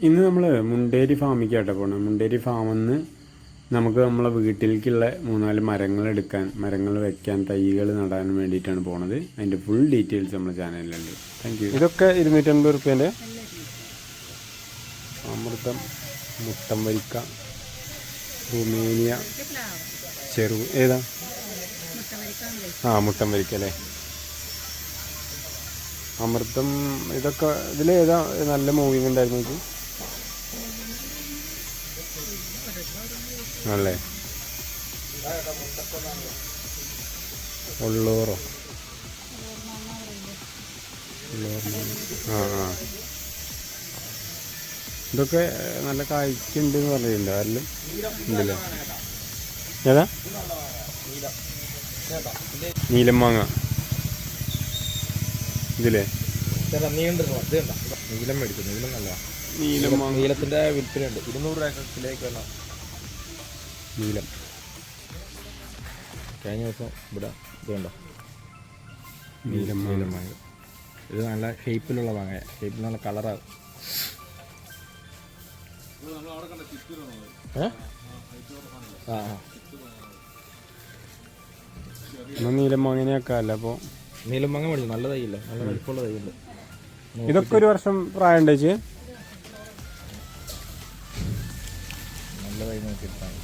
ഇന്ന് നമ്മൾ മുണ്ടേരി ഫാമിലേക്കാട്ടോ പോകണം. മുണ്ടേരി ഫാമിൽ നിന്ന് നമുക്ക് നമ്മളെ വീട്ടിലേക്കുള്ള 3-4 മരങ്ങൾ വെക്കാൻ, തൈകൾ നടാൻ വേണ്ടിയിട്ടാണ് പോണത്. അതിൻ്റെ ഫുൾ ഡീറ്റെയിൽസ് നമ്മുടെ ചാനലിലുണ്ട്. Thank you. ഇതൊക്കെ 250 റുപ്യേൻ്റെ അമൃതം, മുട്ടം വരിക്ക, റുമേനിയ, ഏതാ? മുട്ടം വരിക്ക അല്ലേ. അമൃതം ഇതൊക്കെ ഇതിലേതാ നല്ല മൂവിങ് ഉണ്ടായിരുന്നു ഇത്? ആണല്ലേ. ഉള്ളൂറോ? ഇതൊക്കെ നല്ല കായ്ക്കുണ്ട് എന്ന് പറഞ്ഞിട്ടുണ്ട്. ആരെങ്കിലും ഉണ്ടല്ലേ? ഏതാ? നീലം മാങ്ങ ഇതില്ലേ? നീലം മേടിക്കും. നീലം നല്ല നീലം മാങ്ങ. നീലത്തിൻ്റെ വിൽപ്പനയുണ്ട്. 200 രൂപയ്ക്ക് വേണം നീലം. കഴിഞ്ഞ ദിവസം ഇവിടെ ഇതുണ്ടോ നീലം മാങ്ങ. ഇത് നല്ല ഷേപ്പിലുള്ള മാങ്ങ, ഷേപ്പിൽ നല്ല കളറാകും. നീലം മാങ്ങനെയൊക്കെ അല്ല. അപ്പോൾ നീലം മാങ്ങ മേടിച്ചു. നല്ല തൈയില്ല, നല്ല വലിപ്പമുള്ള തൈയുണ്ട്. ഇതൊക്കെ 1 വർഷം പ്രായം ഉണ്ട് ചേച്ചി? നല്ല തൈ നോക്കിയിട്ടാണ്.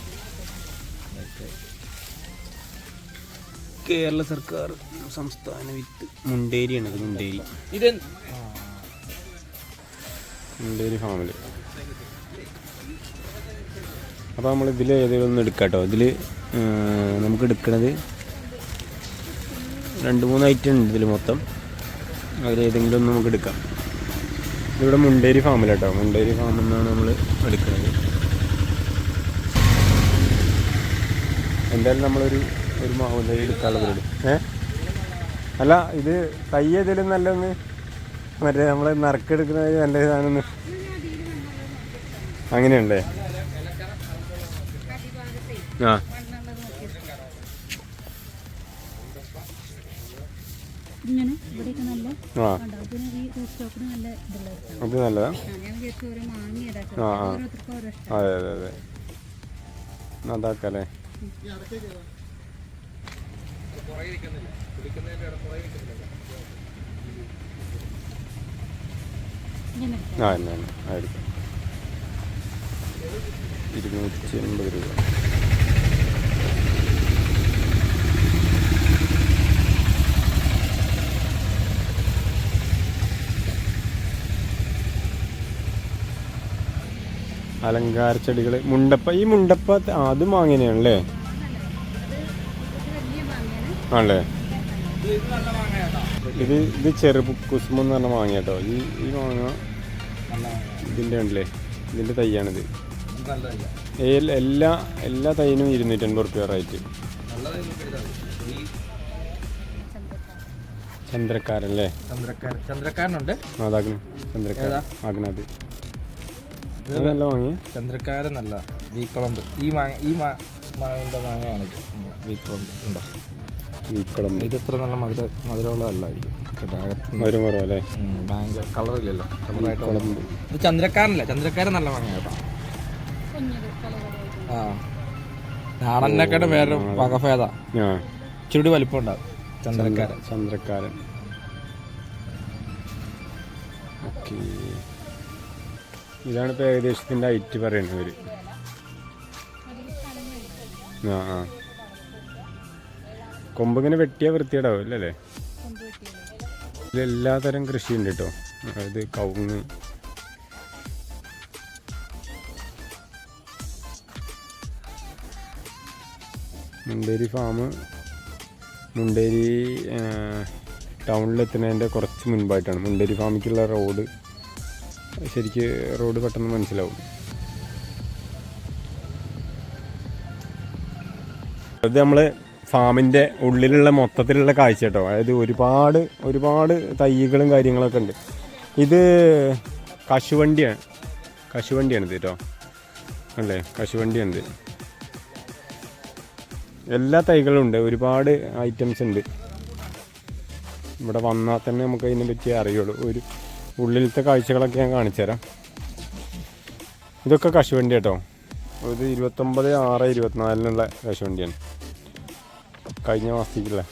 കേരള സർക്കാർ സംസ്ഥാന വിത്ത് മുണ്ടേരിയാണ്. ഇത് മുണ്ടേരി ഫാമിൽ. അപ്പോൾ നമ്മൾ ഇതിൽ ഏതെങ്കിലും ഒന്ന് എടുക്കാം കേട്ടോ. ഇതിൽ നമുക്ക് എടുക്കുന്നത് 2-3 ഐറ്റം ഉണ്ട് ഇതിൽ മൊത്തം. അതിലേതെങ്കിലും ഒന്ന് നമുക്ക് എടുക്കാം. ഇതിവിടെ മുണ്ടേരി ഫാമിലാട്ടോ. മുണ്ടേരി ഫാമിൽ നിന്നാണ് നമ്മൾ എടുക്കുന്നത്. എന്തായാലും നമ്മളൊരു മാവ് തൈ എടുക്കാനുള്ള പരിപാടി. അല്ല, ഇത് തൈ ഏതെങ്കിലും നല്ലൊന്ന് മറ്റേ നമ്മൾ നറുക്കെടുക്കുന്നത് നല്ല സാധനം അങ്ങനെയുണ്ടേ? അത് നല്ലതാ. അതെ അതെ അതെ, അതാക്കല്ലേ. ആയിരിക്കും 280 രൂപ. അലങ്കാര ചെടികൾ, മുണ്ടപ്പ. ഈ മുണ്ടപ്പ അത് മാങ്ങനെയാണല്ലേ? ആണല്ലേ. ഇത് ചെറുകുസുമം എന്ന് പറഞ്ഞ മാങ്ങ കേട്ടോ. ഈ മാങ്ങ ഇതിൻ്റെ ഉണ്ടല്ലേ, ഇതിൻ്റെ തൈയാണിത്. എല്ലാ തൈനും 250 റുപ്യ റേറ്റ്. ചന്ദ്രക്കാരല്ലേ? ചന്ദ്രക്കാരനുണ്ട്. അതാക്കണം ചന്ദ്രക്കാരൻ ആകണത്. നല്ല മാങ്ങ. ചന്ദ്രക്കാരൻ നല്ല വീക്കുളമ്പ്. ഈ മാങ്ങയുടെ മാങ്ങയാണ് വീക്കുളമ്പ്. ഉണ്ടോ വീക്കുളമ്പ്? ഇത് ഇത്ര നല്ല മധുരമുള്ളതല്ലായിരിക്കും. മധുരം കുറവല്ലേ? ബാങ്ക് കളറില്ലല്ലോ. ഇത് ചന്ദ്രക്കാരനല്ല. ചന്ദ്രക്കാരൻ നല്ല മാങ്ങ കേട്ടോ. നാടനൊക്കെ വേറെ വകഭേദ. ഇച്ചിരി വലിപ്പം ഉണ്ടാവും ചന്ദ്രക്കാരൻ. ഓക്കെ, ഇതാണ് ഇപ്പോൾ ഏകദേശത്തിൻ്റെ ഹൈറ്റ് പറയുന്നവർ. കൊമ്പിങ്ങനെ വെട്ടിയാൽ വൃത്തിയിടാവും അല്ലേ? ഇതിലെല്ലാ തരം കൃഷിയുണ്ട് കേട്ടോ. അതായത് കവുങ്ങ്, മുണ്ടേരി ഫാം മുണ്ടേരി ടൗണിലെത്തുന്നതിൻ്റെ കുറച്ച് മുൻപായിട്ടാണ്. മുണ്ടേരി ഫാമിലേക്കുള്ള റോഡ് ശരിക്ക് റോഡ് പെട്ടെന്ന് മനസ്സിലാവും. അത് നമ്മൾ ഫാമിൻ്റെ ഉള്ളിലുള്ള മൊത്തത്തിലുള്ള കാഴ്ച കേട്ടോ. അതായത് ഒരുപാട് തൈകളും കാര്യങ്ങളൊക്കെ ഉണ്ട്. ഇത് കശുവണ്ടിയാണിത് കേട്ടോ. അല്ലേ, കശുവണ്ടിയാണിത്. എല്ലാ തൈകളും ഉണ്ട്, ഒരുപാട് ഐറ്റംസ് ഉണ്ട്. ഇവിടെ വന്നാൽ തന്നെ നമുക്ക് അതിനെ പറ്റി അറിയുള്ളൂ. ഒരു ഉള്ളിലത്തെ കാഴ്ചകളൊക്കെ ഞാൻ കാണിച്ചു തരാം. ഇതൊക്കെ കശുവണ്ടി കേട്ടോ. ഇത് 29/6/24 കശുവണ്ടിയാണ്, കഴിഞ്ഞ മാസത്തേക്കുള്ള.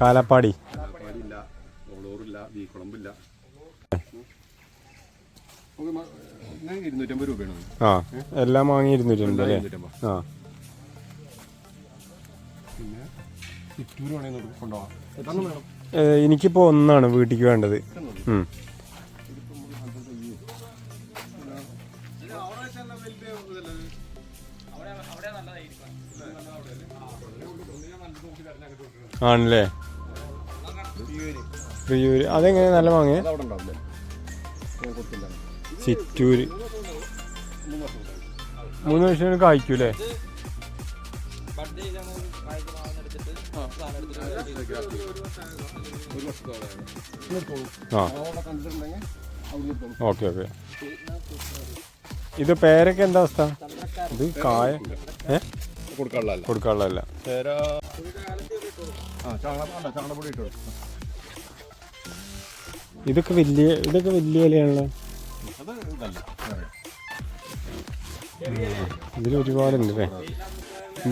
കാലാപ്പാടി ആ എല്ലാം വാങ്ങി 250 അല്ലേ? ആ എനിക്കിപ്പോൾ ഒന്നാണ് വീട്ടിലേക്ക് വേണ്ടത്. ആണല്ലേ? പ്രിയൂര് അതെങ്ങനെ നല്ല വാങ്ങിയ? ചിറ്റൂര് 3 വർഷം കായ്ക്കൂലേ? ആ ഓക്കെ ഓക്കെ. ഇത് പേരൊക്കെ എന്താ അവസ്ഥ? ഇത് കായ കൊടുക്കാനുള്ളതല്ല. ഇതൊക്കെ വലിയ ഇലയാണല്ലോ. ഇതിൽ ഒരുപാടുണ്ട് അല്ലേ?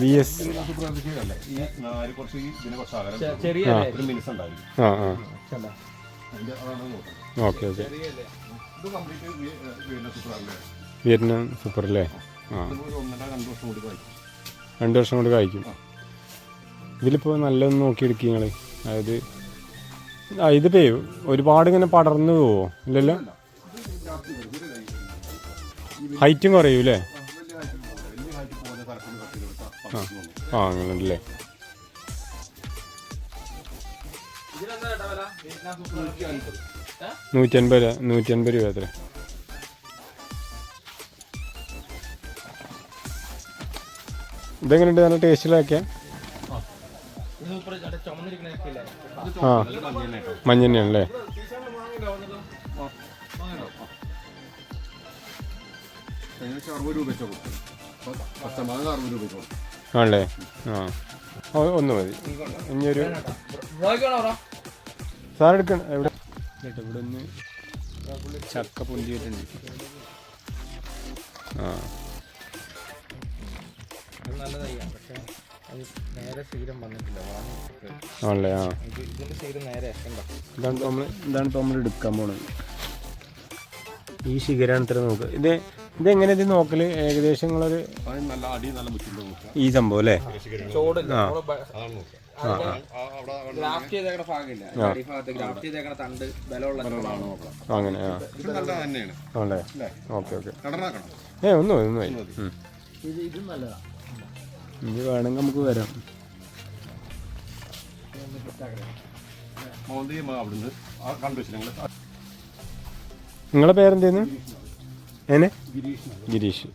VS okay okay. Vietnam super അല്ലേ? ആ 2 വർഷം കൊണ്ട് കായ്ക്കും. ഇതിലിപ്പോൾ നല്ലതൊന്ന് നോക്കിയെടുക്കുക നിങ്ങൾ. അതായത് ഇതിപ്പോ ഒരുപാട് ഇങ്ങനെ പടർന്നു പോവോ? ഇല്ലല്ലോ, ഹൈറ്റും കുറയൂ അല്ലേ? ആ അങ്ങനെ ഉണ്ടല്ലേ. $150 അത്ര. ഇതെങ്ങനെയുണ്ട്? നല്ല ടേസ്റ്റിലാക്കിയ? ആ മഞ്ഞെണ്ണയാണല്ലേ? ആണല്ലേ? ആ ഒന്ന് മതി. ഇനിയൊരു സാർ എടുക്കണം. എവിടെ ഇവിടെ ഒന്ന് ചക്ക പൊന്തിയിട്ടുണ്ട്. ആ ആണല്ലേ? ആ ഇതാണ് നമ്മൾ എടുക്കാൻ പോണത്. ഈ ശിഖരാണ് ഇത്ര നോക്കുക. ഇതെങ്ങനെ ഇത് നോക്കല്? ഏകദേശം നിങ്ങളൊരു ഈ സംഭവം അല്ലേ? അങ്ങനെ ആണല്ലേ? Okay okay. ഒന്നും ഇനി വേണമെങ്കിൽ നമുക്ക് വരാം. നിങ്ങളെ പേരെന്തേന്ന്? ഗിരീഷ്.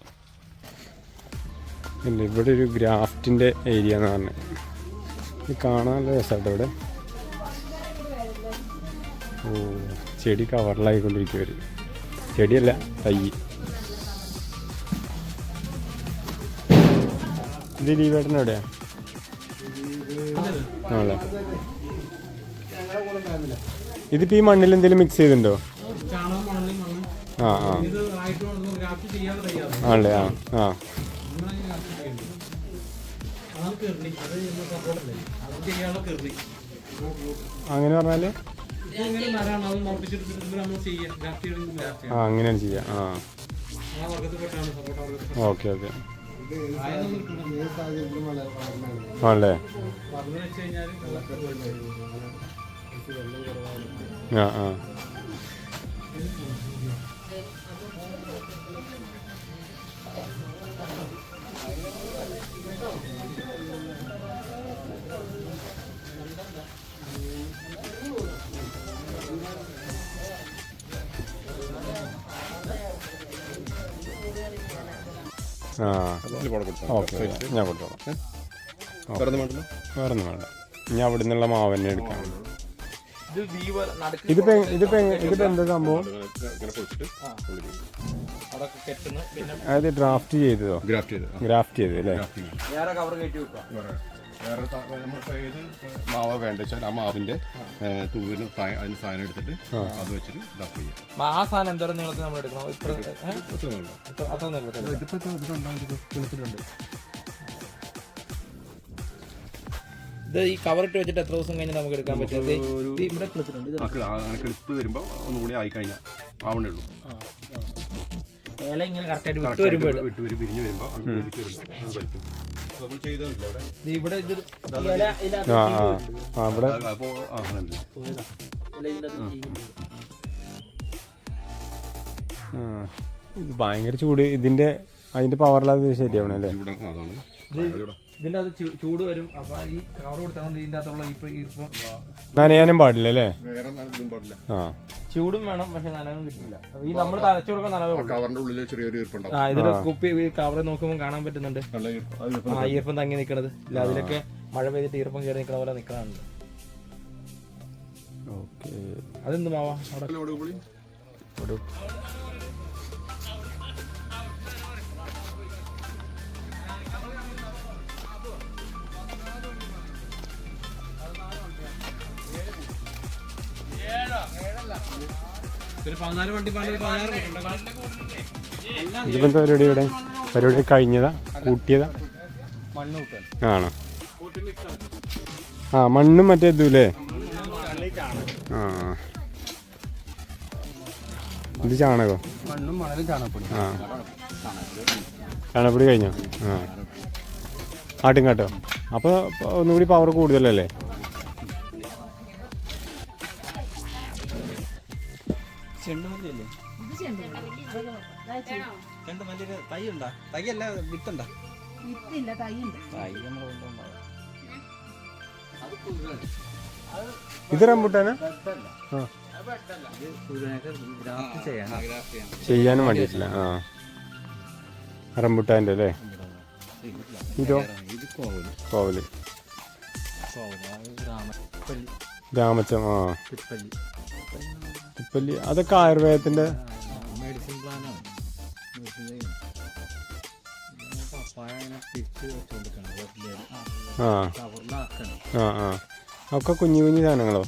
ഇല്ല, ഇവിടെ ഒരു ഗ്രാഫ്റ്റിൻ്റെ ഏരിയ എന്ന് പറഞ്ഞത്. ഇത് കാണാനുള്ള രസമാട്ടോ ഇവിടെ. ഓ, ചെടി കവറിലായിക്കൊണ്ടിരിക്കും അവർ. ചെടിയല്ല, തൈ. ഇത് ലീവേട്ടൻ എവിടെയാ? ആണല്ലേ? ഇതിപ്പോൾ ഈ മണ്ണിൽ എന്തെങ്കിലും മിക്സ് ചെയ്തിട്ടുണ്ടോ? ആ ആ ആണല്ലേ? ആ അങ്ങനെ പറഞ്ഞാല് അങ്ങനെയാണ് ചെയ്യാം. ആ ഓക്കെ ഓക്കെ. ആണല്ലേ? ആ ആ ഓക്കെ, ഞാൻ കൊടുത്തോളാം. വേറൊന്നും വേണ്ട. ഞാൻ അവിടെ നിന്നുള്ള മാവ് തന്നെ എടുക്കാം. ഇതിപ്പോ എന്താ സംഭവം? അതായത് ഗ്രാഫ്റ്റ് ചെയ്തതോ? ഗ്രാഫ്റ്റ് ചെയ്തത് അല്ലേ? വേറെ നമ്മളിപ്പോൾ ഏത് മാവ് വേണ്ട വെച്ചാൽ ആ മാവിൻ്റെ തൂവിന് അതിന് സാധനം എടുത്തിട്ട് അത് വെച്ചിട്ട് ഡഫ് ചെയ്യാം. ആ സാധനം എന്തോരം നീളത്തിൽ നമ്മൾ എടുക്കണം? അത്ര നീളത്തിൽ ഇത് ഈ കവറിട്ട് വെച്ചിട്ട് എത്ര ദിവസം കഴിഞ്ഞാൽ നമുക്ക് എടുക്കാൻ പറ്റും? ഇവിടെ ക്ലിപ്പ് വരുമ്പോൾ ഒന്നുകൂടി ആയി കഴിഞ്ഞാൽ ആവണേ ഉള്ളൂ. ഇല ഇങ്ങനെ കറക്റ്റായിട്ട് വിട്ട് വരുമ്പോൾ വിരിഞ്ഞ് വരുമ്പോൾ വലിക്കും. നമ്മൾ ചെയ്തില്ല ഇവിടെ ഇത് ഇത് ഭയങ്കര ചൂട്. അതിന്റെ പവറിലാതെ ശരിയാവണം അല്ലേ? ഇതിന്റെ അത് ചൂട് വരും. അപ്പൊ ഈ കവർ കൊടുത്താൽ ഇതിന്റെ അകത്തുള്ള നനയാനും പാടില്ല അല്ലേ? ചൂടും വേണം, പക്ഷെ നനവും കിട്ടില്ല. ഈ നമ്മൾ തലച്ചു കൊടുക്കാൻ നനവേ കവറിന്റെ ഉള്ളിൽ ചെറിയൊരു ഈർപ്പുണ്ടാവും. ഇതില് കുപ്പി കവർ നോക്കുമ്പോൾ കാണാൻ പറ്റുന്നുണ്ട്. ഈർപ്പം തങ്ങി നിൽക്കണത് ഇല്ല, അതിലൊക്കെ മഴ പെയ്തിട്ട് ഈർപ്പം കയറി നിൽക്കണ പോലെ നിൽക്കണുണ്ട്. അതെന്ത് മാവാ അവിടെ? ഇതിപ്പോ പരിപാടി ഇവിടെ പരിപാടി കഴിഞ്ഞതാ, കൂട്ടിയതാ ആണോ? മണ്ണും മറ്റേ ഇതൂല്ലേ? ഇത് ചാണകം. ചാണകപ്പൊടി കഴിഞ്ഞോ? ആട്ടുംകാട്ടോ? അപ്പൊ ഒന്നുകൂടി പവർ കൂടുതലല്ലേ? ഇത് റംബൂട്ടാനാ? ചെയ്യാനും വേണ്ടിയിട്ടില്ല. റംബൂട്ടാൻ്റെ അല്ലേ? ഇതോ കോവല്, രാമച്ചം. തിപ്പല്ലി അതൊക്കെ ആയുർവേദത്തിന്റെ മെഡിസിൻ പ്ലാനാണ്. ഒക്കെ കുഞ്ഞു കുഞ്ഞു സാധനങ്ങളോ?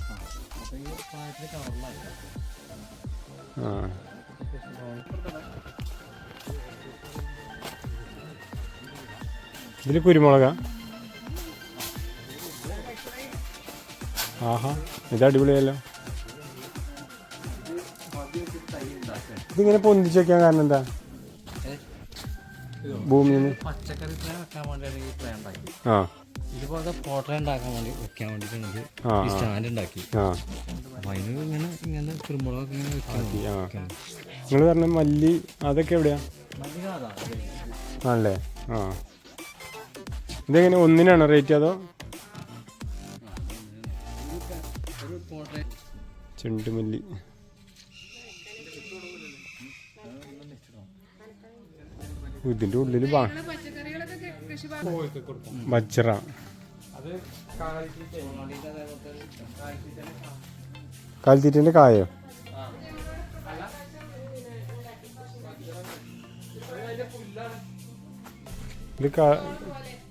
ഇതില് കുരുമുളകാ? ആഹാ, ഇത് അടിപൊളിയല്ലോ. ഇതിങ്ങനെ പൊന്തിച്ച് വെക്കാൻ കാരണം എന്താ? ഭൂമിന്ന് പച്ചക്കറി വെക്കാൻ വേണ്ടി ഇതുപോലെ പോട്ടർ ഉണ്ടാക്കാൻ വേണ്ടി വെക്കാൻ വേണ്ടിയിട്ടാണ് സ്റ്റാൻഡ് ഉണ്ടാക്കി. അപ്പൊ അതിന് ഇങ്ങനെ കുരുമുളകൊക്കെ ഇങ്ങനെ വെക്കാൻ. നിങ്ങൾ പറഞ്ഞ മല്ലി അതൊക്കെ എവിടെയാ? ആണല്ലേ? ഇതെങ്ങനെ ഒന്നിനാണോ റേറ്റ് അതോ? ചെണ്ടുമല്ലി ഇതിന്റെ ഉള്ളില് ബജ്റ. കാലിത്തീറ്റന്റെ കായോ?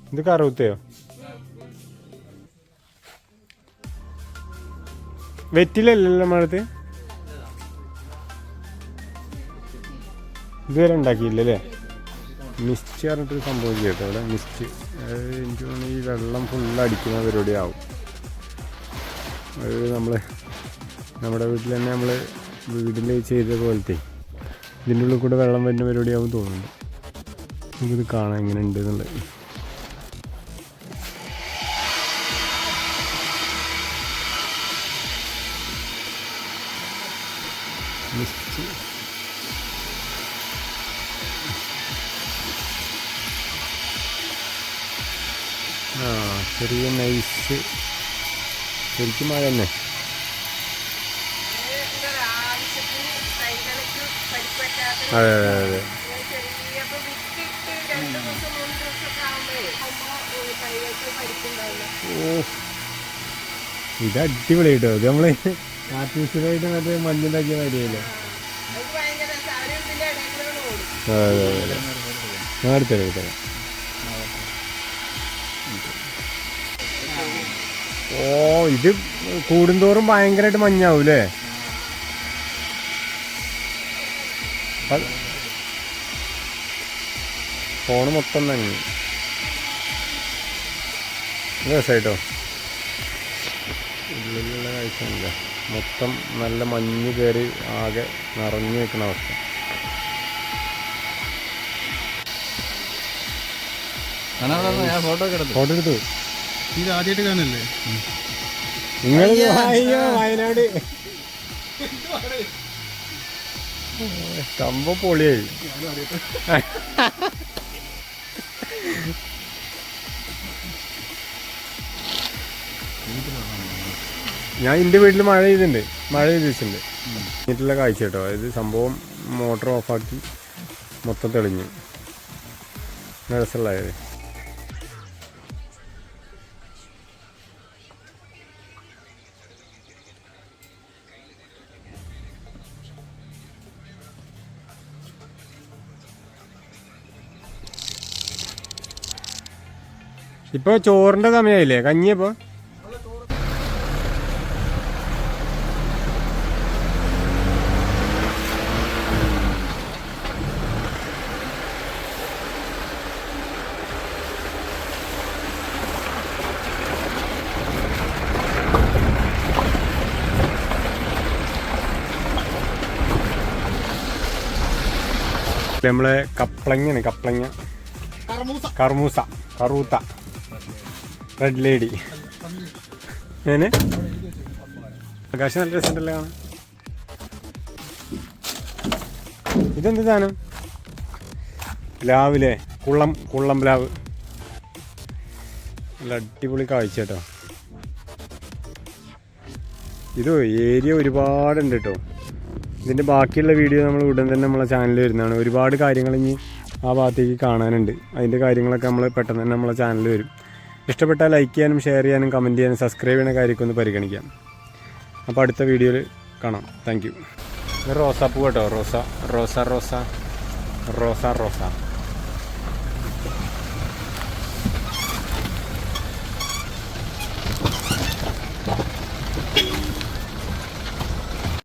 ഇത് കറുത്തയോ? വെറ്റിലല്ലല്ലോ നമ്മളടുത്ത്? ഇതുവരെ ഉണ്ടാക്കിയില്ലല്ലേ? മിസ്റ്റ് പറഞ്ഞിട്ടൊരു സംഭവം ചെയ്യട്ടോ അവിടെ. മിസ്റ്റ് എനിക്ക് തോന്നുന്നു ഈ വെള്ളം ഫുള്ള് അടിക്കുന്ന പരിപാടിയാവും. അത് നമ്മുടെ വീട്ടിൽ തന്നെ നമ്മൾ വീട്ടിൽ ചെയ്ത പോലത്തെ ഇതിൻ്റെ ഉള്ളിൽ കൂടെ വെള്ളം വരുന്ന പരിപാടിയാവും തോന്നുന്നുണ്ട്. നമുക്കിത് കാണാൻ എങ്ങനെ ഉണ്ട് എന്നുള്ളത്. മിസ്റ്റ് ചെറിയ നൈസ് ശരിക്കും മഴ തന്നെ. അതെ അതെ അതെ. ഓ, ഇത് അടിപൊളി കേട്ടോ. ഇത് നമ്മള് ആർട്ടിഫിഷ്യലായിട്ട് മറ്റേ മഞ്ഞുണ്ടാക്കിയ മതിയല്ലോ. അതെ അതെ അതെ. ഞാൻ എടുത്തരാം. ഓ ഇത് കൂടുന്തോറും ഭയങ്കരമായിട്ട് മഞ്ഞാവൂലേ? ഫോണ് മൊത്തം തന്നെ രസമായിട്ടോ. ഉള്ളിലുള്ള കാഴ്ചയില്ല, മൊത്തം നല്ല മഞ്ഞ് കയറി ആകെ നിറഞ്ഞു നിൽക്കുന്ന അവസ്ഥ. ഫോട്ടോ എടുത്തു. ഇത് ആദ്യമായിട്ട് കാണല്ലേ നിങ്ങൾ? അയ്യോ വയനാട് സംഭവം പൊളിയായി. ഞാൻ എൻ്റെ വീട്ടിൽ മഴ പെയ്തിട്ടുണ്ട്. എന്നിട്ടുള്ള കാഴ്ച കേട്ടോ. അതായത് സംഭവം മോട്ടർ ഓഫാക്കി മൊത്തം തെളിഞ്ഞു. രസമുള്ളതായത്. ഇപ്പൊ ചോറിന്റെ സമയമായില്ലേ? കഞ്ഞിയപ്പോ നമ്മളെ കപ്ലങ്ങയാണ്. കറൂത്ത റെഡ് ലേഡി. ഞാന് ആകാശം നല്ല രസമുണ്ടല്ലോ കാണാൻ. ഇതെന്ത് സാധനം? പ്ലാവിലെ കുള്ളം പ്ലാവ്. നല്ല അടിപൊളി കാഴ്ച കേട്ടോ. ഇത് ഏരിയ ഒരുപാടുണ്ട് കേട്ടോ. ഇതിൻ്റെ ബാക്കിയുള്ള വീഡിയോ നമ്മൾ ഉടൻ തന്നെ നമ്മളെ ചാനലിൽ വരുന്നതാണ്. ഒരുപാട് കാര്യങ്ങൾ ഇനി ആ ഭാഗത്തേക്ക് കാണാനുണ്ട്. അതിൻ്റെ കാര്യങ്ങളൊക്കെ നമ്മൾ പെട്ടെന്ന് തന്നെ നമ്മളെ ചാനലിൽ വരും. ഇഷ്ടപ്പെട്ടാൽ ലൈക്ക് ചെയ്യാനും ഷെയർ ചെയ്യാനും കമൻറ്റ് ചെയ്യാനും സബ്സ്ക്രൈബ് ചെയ്യുന്ന കാര്യമൊക്കെ ഒന്ന് പരിഗണിക്കാം. അപ്പോൾ അടുത്ത വീഡിയോയിൽ കാണാം. Thank you. റോസാപ്പൂ കേട്ടോ. റോസ